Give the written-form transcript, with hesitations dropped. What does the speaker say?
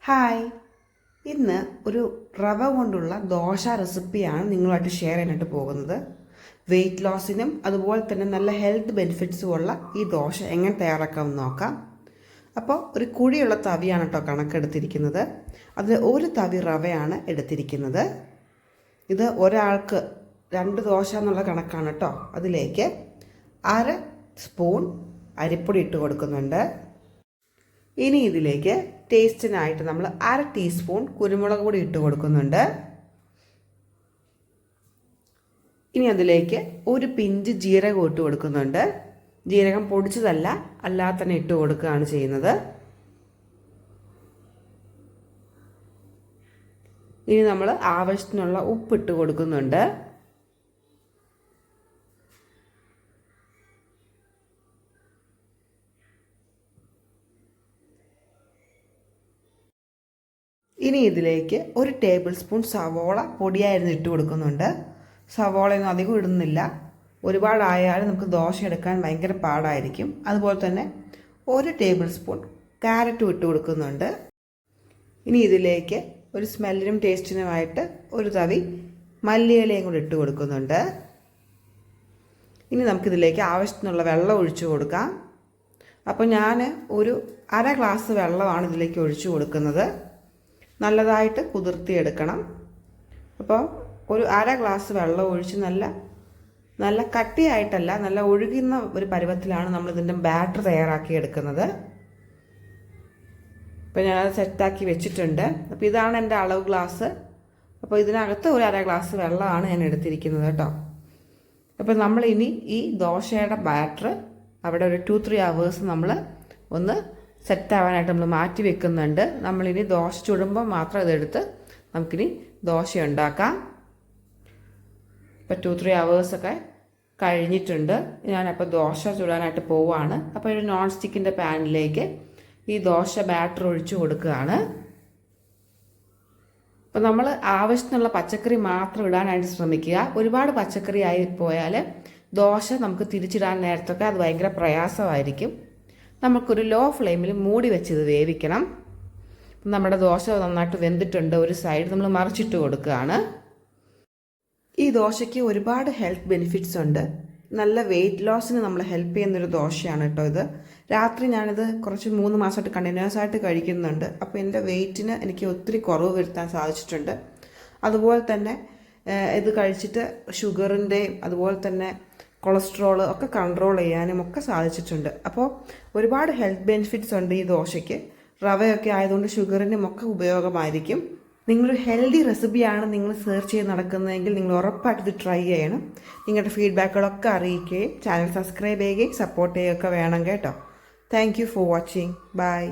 Hi, ഇന്ന് ഒരു റവ കൊണ്ടുള്ള ദോശ റെസിപ്പിയാണ് നിങ്ങളുമായിട്ട് ഷെയർ ചെയ്യാനായിട്ട് പോകുന്നത്. വെയിറ്റ് ലോസിനും അതുപോലെ തന്നെ നല്ല ഹെൽത്ത് ബെനിഫിറ്റ്സും ഉള്ള ഈ ദോശ എങ്ങനെ തയ്യാറാക്കാമെന്ന് നോക്കാം. അപ്പോൾ ഒരു കുഴിയുള്ള തവിയാണ് കേട്ടോ കണക്കെടുത്തിരിക്കുന്നത്. അതിൽ ഒരു തവി റവയാണ് എടുത്തിരിക്കുന്നത്. ഇത് ഒരാൾക്ക് 2 ദോശ എന്നുള്ള കണക്കാണ് കേട്ടോ. അതിലേക്ക് 1/2 സ്പൂൺ അരിപ്പൊടി ഇട്ട് കൊടുക്കുന്നുണ്ട്. ഇനി ഇതിലേക്ക് ടേസ്റ്റിനായിട്ട് നമ്മൾ 1/2 ടീസ്പൂൺ കുരുമുളക് പൊടി ഇട്ട് കൊടുക്കുന്നുണ്ട്. ഇനി അതിലേക്ക് ഒരു പിഞ്ച് ജീരകം ഇട്ട് കൊടുക്കുന്നുണ്ട്. ജീരകം പൊടിച്ചതല്ല, അല്ലാതെ തന്നെ ഇട്ട് കൊടുക്കുകയാണ് ചെയ്യുന്നത്. ഇനി നമ്മൾ ആവശ്യത്തിനുള്ള ഉപ്പിട്ട് കൊടുക്കുന്നുണ്ട്. ഇനി ഇതിലേക്ക് 1 ടേബിൾ സ്പൂൺ സവോള പൊടിയായിരുന്നു ഇട്ട് കൊടുക്കുന്നുണ്ട്. സവോളയൊന്നും അധികം ഇടുന്നില്ല, ഒരുപാടായാലും നമുക്ക് ദോശ എടുക്കാൻ ഭയങ്കര പാടായിരിക്കും. അതുപോലെ തന്നെ 1 ടേബിൾ സ്പൂൺ ക്യാരറ്റും ഇട്ട് കൊടുക്കുന്നുണ്ട്. ഇനി ഇതിലേക്ക് ഒരു സ്മെല്ലിനും ടേസ്റ്റിനുമായിട്ട് ഒരു തവി മല്ലിയിലയും കൂടി ഇട്ട് കൊടുക്കുന്നുണ്ട്. ഇനി നമുക്കിതിലേക്ക് ആവശ്യത്തിനുള്ള വെള്ളം ഒഴിച്ചു കൊടുക്കാം. അപ്പോൾ ഞാൻ ഒരു 1/2 ഗ്ലാസ് വെള്ളമാണ് ഇതിലേക്ക് ഒഴിച്ചു കൊടുക്കുന്നത്. നല്ലതായിട്ട് കുതിർത്തിയെടുക്കണം. അപ്പോൾ ഒരു 1/2 ഗ്ലാസ് വെള്ളം ഒഴിച്ച് നല്ല കട്ടിയായിട്ടല്ല, നല്ല ഒഴുകുന്ന ഒരു പരുവത്തിലാണ് നമ്മളിതിൻ്റെ ബാറ്റർ തയ്യാറാക്കി എടുക്കുന്നത്. അപ്പോൾ ഞാനത് സെറ്റാക്കി വെച്ചിട്ടുണ്ട്. അപ്പോൾ ഇതാണ് എൻ്റെ അളവ് ഗ്ലാസ്. അപ്പോൾ ഇതിനകത്ത് ഒരു 1/2 ഗ്ലാസ് വെള്ളമാണ് ഞാൻ എടുത്തിരിക്കുന്നത് കേട്ടോ. അപ്പോൾ നമ്മളിനി ഈ ദോശയുടെ ബാറ്റർ അവിടെ ഒരു 2-3 hours നമ്മൾ ഒന്ന് സെറ്റാവാനായിട്ട് നമ്മൾ മാറ്റി വെക്കുന്നുണ്ട്. നമ്മളിനി ദോശ ചുടുമ്പോൾ മാത്രം ഇതെടുത്ത് നമുക്കിനി ദോശ ഉണ്ടാക്കാം. ഇപ്പോൾ 2-3 hours കഴിഞ്ഞിട്ടുണ്ട്. ഞാനപ്പോൾ ദോശ ചുടാനായിട്ട് പോവുകയാണ്. അപ്പോൾ ഒരു നോൺ സ്റ്റിക്കിൻ്റെ പാനിലേക്ക് ഈ ദോശ ബാറ്റർ ഒഴിച്ചു കൊടുക്കുകയാണ്. അപ്പോൾ നമ്മൾ ആവശ്യത്തിനുള്ള പച്ചക്കറി മാത്രം ഇടാനായിട്ട് ശ്രമിക്കുക. ഒരുപാട് പച്ചക്കറി ആയി പോയാൽ ദോശ നമുക്ക് തിരിച്ചിടാൻ നേരത്തൊക്കെ അത് ഭയങ്കര പ്രയാസമായിരിക്കും. നമുക്കൊരു ലോ ഫ്ലെയിമിൽ മൂടി വെച്ച് ഇത് വേവിക്കണം. നമ്മുടെ ദോശ നന്നായിട്ട് വെന്തിട്ടുണ്ട്. ഒരു സൈഡ് നമ്മൾ മറിച്ചിട്ട് കൊടുക്കുകയാണ്. ഈ ദോശയ്ക്ക് ഒരുപാട് ഹെൽത്ത് ബെനിഫിറ്റ്സ് ഉണ്ട്. നല്ല വെയിറ്റ് ലോസിന് നമ്മളെ ഹെൽപ്പ് ചെയ്യുന്നൊരു ദോശയാണ് കേട്ടോ ഇത്. രാത്രി ഞാനിത് കുറച്ച് 3 മാസമായിട്ട് കണ്ടിന്യൂസ് ആയിട്ട് കഴിക്കുന്നുണ്ട്. അപ്പോൾ എൻ്റെ വെയിറ്റിന് എനിക്ക് ഒത്തിരി കുറവ് വരുത്താൻ സാധിച്ചിട്ടുണ്ട്. അതുപോലെ തന്നെ ഇത് കഴിച്ചിട്ട് ഷുഗറിൻ്റെയും അതുപോലെ തന്നെ കൊളസ്ട്രോൾ ഒക്കെ കൺട്രോൾ ചെയ്യാനും ഒക്കെ സാധിച്ചിട്ടുണ്ട്. അപ്പോൾ ഒരുപാട് ഹെൽത്ത് ബെനിഫിറ്റ്സ് ഉണ്ട് ഈ ദോശയ്ക്ക്. റവയൊക്കെ ആയതുകൊണ്ട് ഷുഗറിനും ഒക്കെ ഉപയോഗമായിരിക്കും. നിങ്ങളൊരു ഹെൽത്തി റെസിപ്പിയാണ് നിങ്ങൾ സെർച്ച് ചെയ്ത് നടക്കുന്നതെങ്കിൽ നിങ്ങൾ ഉറപ്പായിട്ട് ഇത് ട്രൈ ചെയ്യണം. നിങ്ങളുടെ ഫീഡ്ബാക്കുകളൊക്കെ അറിയിക്കുകയും ചാനൽ സബ്സ്ക്രൈബ് ചെയ്യുകയും സപ്പോർട്ട് ചെയ്യുകയൊക്കെ വേണം കേട്ടോ. Thank you for watching. By.